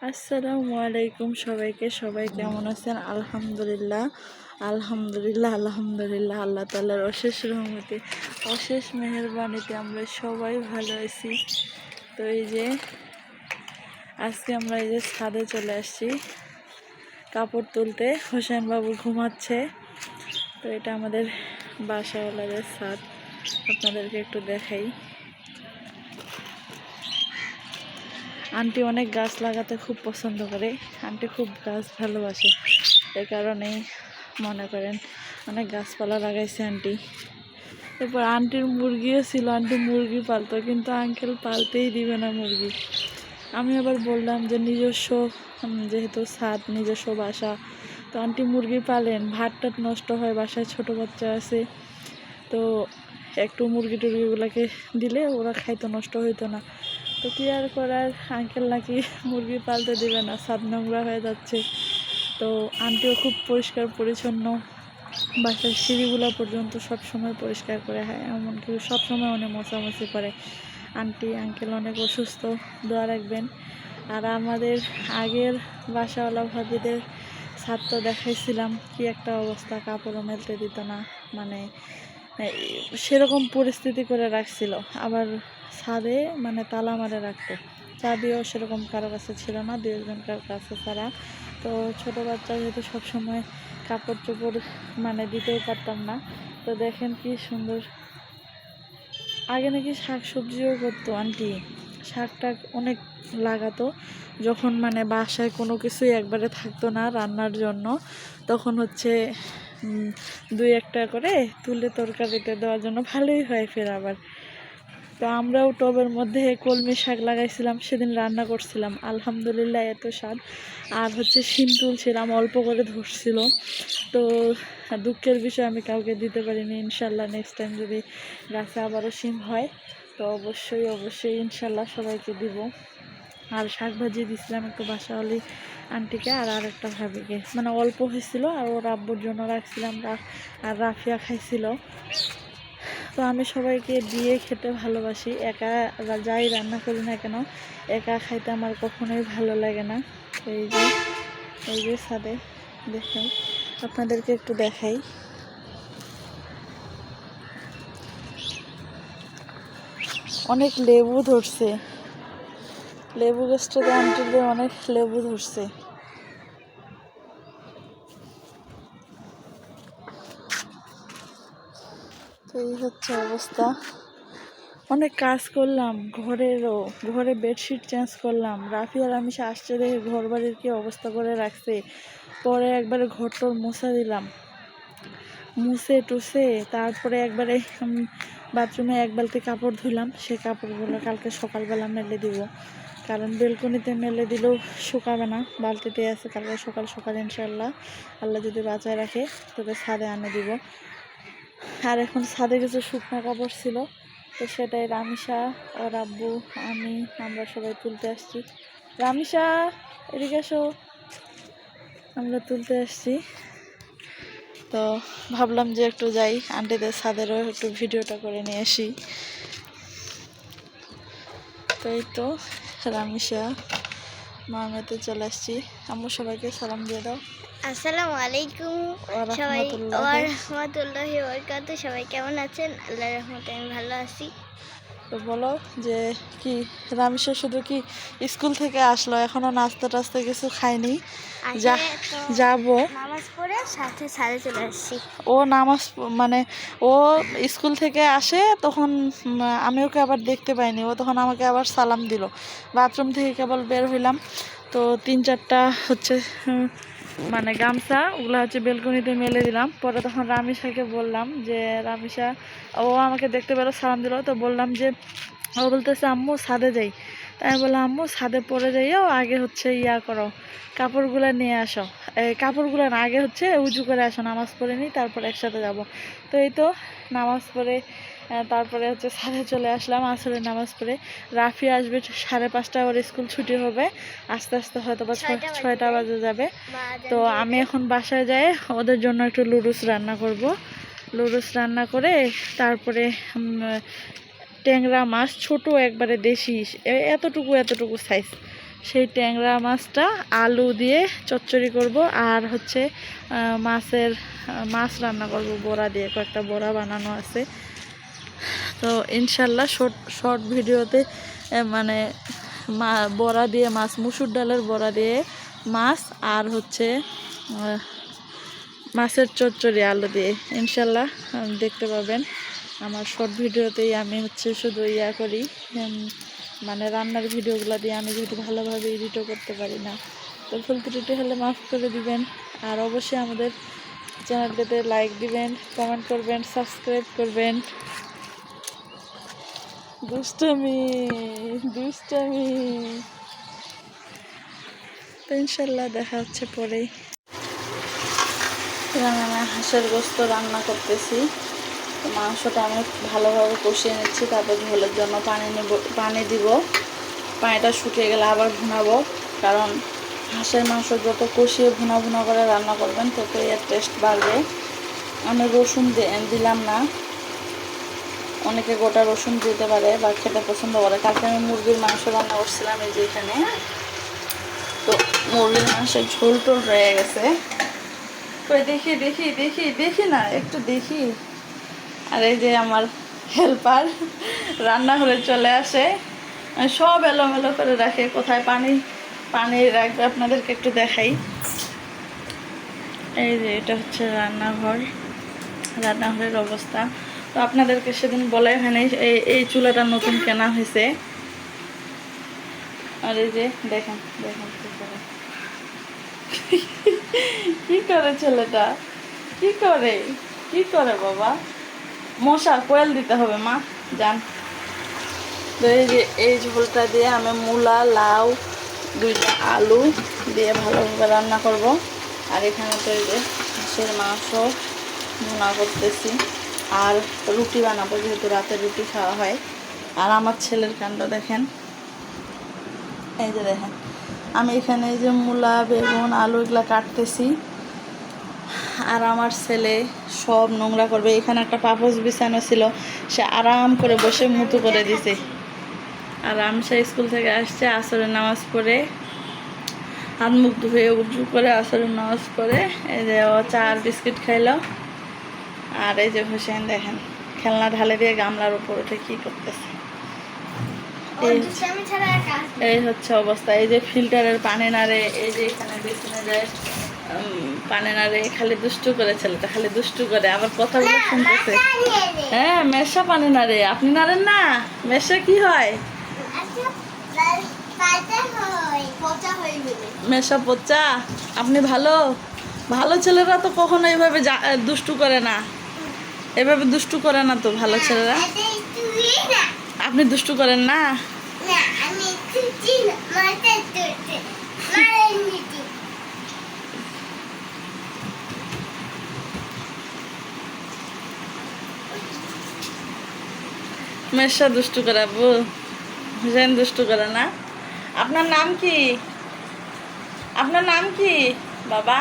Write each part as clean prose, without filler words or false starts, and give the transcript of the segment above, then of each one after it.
আসসালামু আলাইকুম সবাইকে। সবাই কেমন আছেন? আলহামদুলিল্লাহ আলহামদুলিল্লাহ আলহামদুলিল্লাহ আল্লাহ তাআলার অশেষ রহমতে, অশেষ মেহেরবানিতে আমরা সবাই ভালো আছি। তো এই যে আজকে আমরা এই যে ছাদে চলে আসছি কাপড় তুলতে। হোসেন বাবু ঘুমাচ্ছে। তো এটা আমাদের বাসাওয়ালাদের ছাদ, আপনাদেরকে একটু দেখাই। আন্টি অনেক গাছ লাগাতে খুব পছন্দ করে, আন্টি খুব গাছ ভালোবাসে, এই কারণেই মনে করেন অনেক গাছপালা লাগাইছে আন্টি। এরপর আন্টির মুরগিও ছিল, আন্টি মুরগি পালতো, কিন্তু আঙ্কেল পালতেই দিবে না মুরগি। আমি আবার বললাম যে নিজস্ব যেহেতু ছাদ, নিজস্ব বাসা, তো আন্টি মুরগি পালেন, ভাত টাত নষ্ট হয়, বাসায় ছোট বাচ্চা আছে, তো একটু মুরগি টুরগিগুলোকে দিলে ওরা খাইতো, নষ্ট হইতো না। তো কি আর করার, আঙ্কেল নাকি মুরগি পালতে দিবে না, ছাদ নোংরা হয়ে যাচ্ছে। তো আন্টিও খুব পরিষ্কার পরিচ্ছন্ন, বাসার সিঁড়িগুলো পর্যন্ত সব সময় পরিষ্কার করে, হয় এমনকি সবসময় অনেক মোছামুছি করে। আন্টি আঙ্কেল অনেক অসুস্থ, দোয়া রাখবেন। আর আমাদের আগের বাসাওয়ালা ভাবিদের ছাদ তো দেখাইছিলাম, কি একটা অবস্থা, কাপড়ও মেলতে দিত না, মানে সেরকম পরিস্থিতি করে রাখছিল। আবার ছাদে মানে তালা মারে রাখতো, চাবিও সেরকম কারো কাছে ছিল না, দু একজনকার কাছে ছাড়া। তো ছোটো বাচ্চা যেহেতু সবসময় কাপড় চোপড় মানে দিতেও পারতাম না। তো দেখেন কি সুন্দর। আগে নাকি শাক সবজিও করতো আন্টি, শাক টাক অনেক লাগাতো। যখন মানে বাসায় কোনো কিছুই একবারে থাকতো না রান্নার জন্য, তখন হচ্ছে দুই একটা করে তুলে তরকারিতে দেওয়ার জন্য ভালোই হয় ফের আবার। তো আমরাও টবের মধ্যে কলমি শাক লাগাইছিলাম, সেদিন রান্না করছিলাম, আলহামদুলিল্লাহ এত স্বাদ। আর হচ্ছে শিম তুলছিলাম, অল্প করে ধরছিল। তো দুঃখের বিষয় আমি কাউকে দিতে পারিনি। ইনশাল্লাহ নেক্সট টাইম যদি গাছে আবারও শিম হয়, তো অবশ্যই অবশ্যই ইনশাল্লাহ সবাইকে দিব। আর শাক ভাজি দিয়েছিলাম একটু বাসাওয়ালি আন্টিকে আর আরেকটা ভাবিকে, মানে অল্প হয়েছিল, আর ওর আব্বুর জন্য রাখছিলাম, আর রাফিয়া খাইছিল। তো আমি সবাইকে দিয়ে খেতে ভালোবাসি, একা যাই রান্না করি না কেন একা খাইতে আমার কখনোই ভালো লাগে না। এই যে ছাদে দেখাই, আপনাদেরকে একটু দেখাই। অনেক লেবু ধরছে, লেবু গাছটাতে আন্টিদের অনেক লেবু ধরছে। তো এই হচ্ছে অবস্থা। অনেক কাজ করলাম, ঘরে বেডশিট চেঞ্জ করলাম। রাফি আর আমি আসছে দেখে ঘর বাড়ির কি অবস্থা করে রাখছে। পরে একবারে ঘরটর মুছা দিলাম, মুছে টুছে তারপরে একবারে বাথরুমে এক বালতি কাপড় ধুলাম। সেই কাপড়গুলো কালকে সকালবেলা মেলে দিব, কারণ বেলকনিতে মেলে দিলেও শুকাবে না, বালতিতে আছে। কালকে সকাল সকাল ইনশাল্লাহ আল্লাহ যদি বাঁচায় রাখে তবে ছাদে আনে দিব। আর এখন ছাদে কিছু শুকনো কাপড় ছিল, তো সেটাই রামিসা, ওর আব্বু, আমরা সবাই তুলতে আসছি। রামিসা এদিকে এসো, আমরা তুলতে আসছি। তো ভাবলাম যে একটু যাই আন্টিদের ছাদেরও একটু ভিডিওটা করে নিয়ে আসি। তো এই তো রামিসা মামাতে চলে আসছি। আম্মু সবাইকে সালাম দিয়ে দাও। আসসালামু আলাইকুম সবাই, ওয়া রাহমাতুল্লাহি ওয়া বারাকাতুহু। সবাই কেমন আছেন? আল্লাহর রহমতে আমি ভালো আছি। তো বলো যে কি, রামিসা শুধু কি স্কুল থেকে আসলো, এখনো নাস্তা টাস্তা কিছু খায়নি? যাবো নামাজ পড়ে সাথে ছাদে চলে আসছি। ও নামাজ মানে ও স্কুল থেকে আসে তখন আমি ওকে আবার দেখতে পাইনি, ও তখন আমাকে আবার সালাম দিল। বাথরুম থেকে কেবল বের হইলাম, তো 3-4টা হচ্ছে মানে গামছা, ওগুলো হচ্ছে বেলকনিতে মেলে দিলাম। পরে তখন রামিসাকে বললাম যে রামিসা, ও আমাকে দেখতে পেলো, সালাম দিল। তো বললাম যে, ও বলতেছে আম্মু ছাদে যাই। তাই আমি বললাম আম্মু ছাদে পরে যাইও, আগে হচ্ছে ইয়া করো, কাপড়গুলো নিয়ে আসো। এই কাপড়গুলো না, আগে হচ্ছে উজু করে আসো, নামাজ পড়ে নিই, তারপর একসাথে যাব। তো এই তো নামাজ পড়ে তারপরে হচ্ছে ছাদে চলে আসলাম আসরের নামাজ পড়ে। রাফি আসবে 5:30, ওর স্কুল ছুটি হবে, আস্তে আস্তে হয়তো বা 6টা বাজে যাবে। তো আমি এখন বাসায় যাই ওদের জন্য একটু লুডুস রান্না করব। লুডুস রান্না করে তারপরে ট্যাংরা মাছ, ছোট একবারে দেশি, এতটুকু সাইজ, সেই ট্যাংরা মাছটা আলু দিয়ে চচ্চড়ি করব, আর হচ্ছে মাছ রান্না করব বড়া দিয়ে, কয়েকটা বড়া বানানো আছে। তো ইনশাল্লাহ শর্ট ভিডিওতে মানে বড়া দিয়ে মাছ, মুসুর ডালের বড়া দিয়ে মাছ, আর হচ্ছে মাছের চচ্চড়ি আলু দিয়ে ইনশাল্লাহ দেখতে পাবেন আমার শর্ট ভিডিওতেই। আমি হচ্ছে শুধু করি, মানে রান্নার ভিডিওগুলো দিয়ে আমি যেহেতু ভালোভাবে এডিটও করতে পারি না, তো ভুল ত্রুটি হলে মাফ করে দিবেন। আর অবশ্যই আমাদের চ্যানেলটাতে লাইক দিবেন, কমেন্ট করবেন, সাবস্ক্রাইব করবেন। দুষ্টমি দুষ্টমি। তো ইনশাল্লাহ দেখা হচ্ছে পরেই। এখানে আমি হাঁসের গোস্ত রান্না করতেছি। তো মাংসটা আমি ভালোভাবে কষিয়ে নিচ্ছি, তারপর ঝোলের জন্য পানি দিব। পানিটা শুকিয়ে গেলে আবার ভুনাবো, কারণ হাঁসের মাংস যত কষিয়ে ভুনা ভুনা করে রান্না করবেন তত এর টেস্ট বাড়বে। আমি রসুন দিলাম না, অনেকে গোটা রসুন দিতে পারে বা খেতে পছন্দ করে। কালকে আমি মুরগির মাংস রান্না করছিলাম এই যে এখানে, তো মুরগির মাংসের ঝোল টোল রয়ে গেছে। কই দেখি দেখি দেখি দেখি না, একটু দেখি। আর এই যে আমার হেল্পার রান্নাঘরে চলে আসে, সব এলোমেলো করে রাখে, কোথায় পানি রাখবে আপনাদেরকে একটু দেখাই। এই যে এটা হচ্ছে রান্নাঘরের অবস্থা। তো আপনাদেরকে সেদিন বলাই হয়নি, এই চুলাটা নতুন কেনা হয়েছে। আর এই যে দেখেন দেখেন কি করে ছেলেটা, কি করে বাবা। মশা কোয়েল দিতে হবে মা, যান। তো এই যে এই ঝোলটা দিয়ে আমি মূলা, লাউ, 2টা আলু দিয়ে ভালোভাবে রান্না করব। আর এখানে তো এই যে হাঁসের মাংস ভুনা করতেছি, আর রুটি বানাবো, যেহেতু রাতে রুটি খাওয়া হয়। আর আমার ছেলের কাণ্ড দেখেন, এই যে দেখেন আমি এখানে এই যে মূলা, বেগুন, আলু এগুলা কাটতেছি, আর আমার ছেলে সব নোংরা করবে। এখানে একটা পাপোশ বিছানো ছিল, সে আরাম করে বসে মুতু করে দিছে। আর আমসা স্কুল থেকে আসছে, আসরের নামাজ পড়ে হাত মুখ ধুয়ে উজু করে আসরের নামাজ পড়ে এই যে ও চা আর বিস্কিট খাইলো। আর এই যে হোসেন দেখেন খেলনা ঢালে দিয়ে গামলার উপর উঠে কি করতেছে। এই হচ্ছে অবস্থা। এই যে ফিল্টারের পানি নাড়ে, এই যে এখানে বেসিনে যায় পানি নাড়ে, খালি দুষ্টু করে ছেলেটা, খালি দুষ্টু করে, আবার কথাগুলো শুনতেছে। হ্যাঁ মেশা পানি নাড়ে, আপনি নাড়েন না? মেশা কি হয়? মেশা পচা। আপনি ভালো ছেলেরা তো কখনো এইভাবে দুষ্টু করে না, এভাবে দুষ্টু করে না তো ভালো ছেলেরা। আপনি দুষ্টু করেন না? মেশা দুষ্টু করে, আব্বু হুসেন দুষ্টু করে না। আপনার নাম কি? আপনার নাম কি বাবা?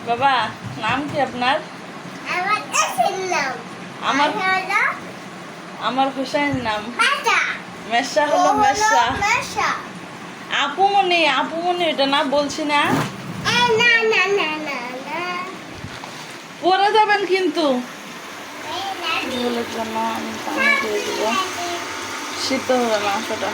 বাবা নাম কি আপনার? আমার হুসেন নাম। মেশা হলো মেশা। আপুমনি এটা না বলছি না, পরে যাবেন কিন্তু। ঝোলের জন্য আমি পানি দিয়ে দিব, সিদ্ধ হবে মাংসটা।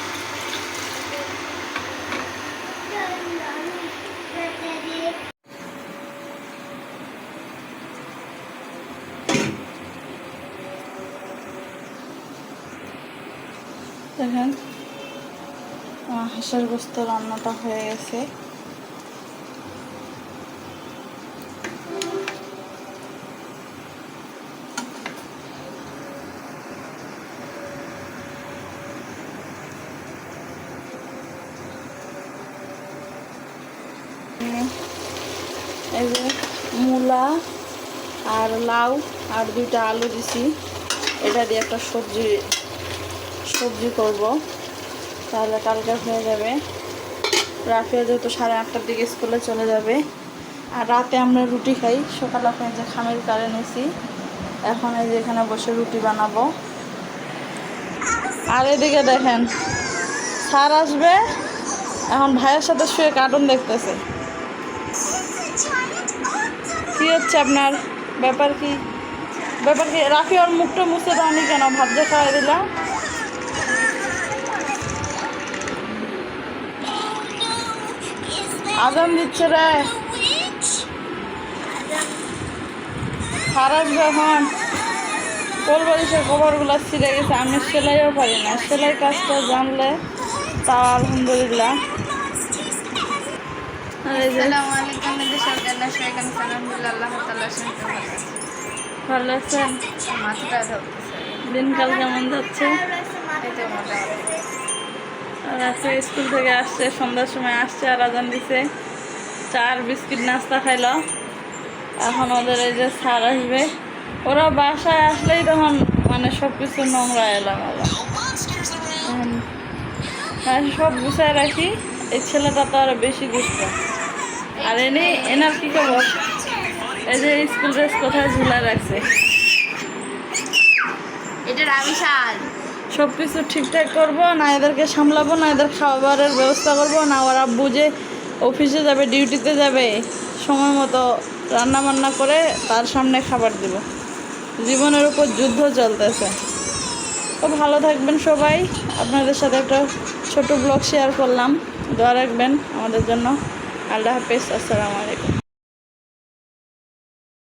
দেখেন হাঁসের গোস্ত রান্নাটা হয়ে গেছে। এই যে মূলা আর লাউ আর 2টা আলু দিছি, এটা দিয়ে একটা সবজি করব, তাহলে কালকে হয়ে যাবে। রাফিয়া যেহেতু 8:30টার দিকে স্কুলে চলে যাবে, আর রাতে আমরা রুটি খাই। সকালে আপনার যে খামির কারে নিয়েছি, এখন এই যে এখানে বসে রুটি বানাবো। আর এদিকে দেখেন স্যার আসবে, এখন ভাইয়ের সাথে শুয়ে কার্টুন দেখতেছে। কি হচ্ছে আপনার? ব্যাপার কি? রাফি ওর মুখটা মুছে দাওনি কেন? ভাত দিয়ে খাওয়াই দিলাম। আজান দিচ্ছে রে, খারাপ যখন কোল বালিশের কভারগুলো ছিঁড়ে গেছে। আমি সেলাইও পারি না, সেলাই কাজটা জানলে তাও আলহামদুলিল্লাহ। আর এই যে ভালো আছেন? দিনকাল কেমন যাচ্ছে? আর আজকে স্কুল থেকে আসছে, সন্ধ্যার সময় আসছে, আর আজান দিছে। চা আর বিস্কিট নাস্তা খাইলো। এখন ওদের এই যে স্যার আসবে, ওরা বাসায় আসলেই তখন মানে সব কিছু নোংরা এলাম সব গুছায় রাখি। এই ছেলেটা তো আরো বেশি গুছত। আর এনার কি খবর? এই যে স্কুল ড্রেস কোথায় ঝুলা রাখছে। সব কিছু ঠিকঠাক করবো না, এদেরকে সামলাবো না, এদের খাবারের ব্যবস্থা করবো না। ওরা বুঝে অফিসে যাবে, ডিউটিতে যাবে, সময় মতো রান্না বান্না করে তার সামনে খাবার দেব। জীবনের উপর যুদ্ধ চলতেছে। তো ভালো থাকবেন সবাই। আপনাদের সাথে একটা ছোট ব্লগ শেয়ার করলাম, দোয়া রাখবেন আমাদের জন্য। আল্লাহ হাফেজ, আসসালামু আলাইকুম।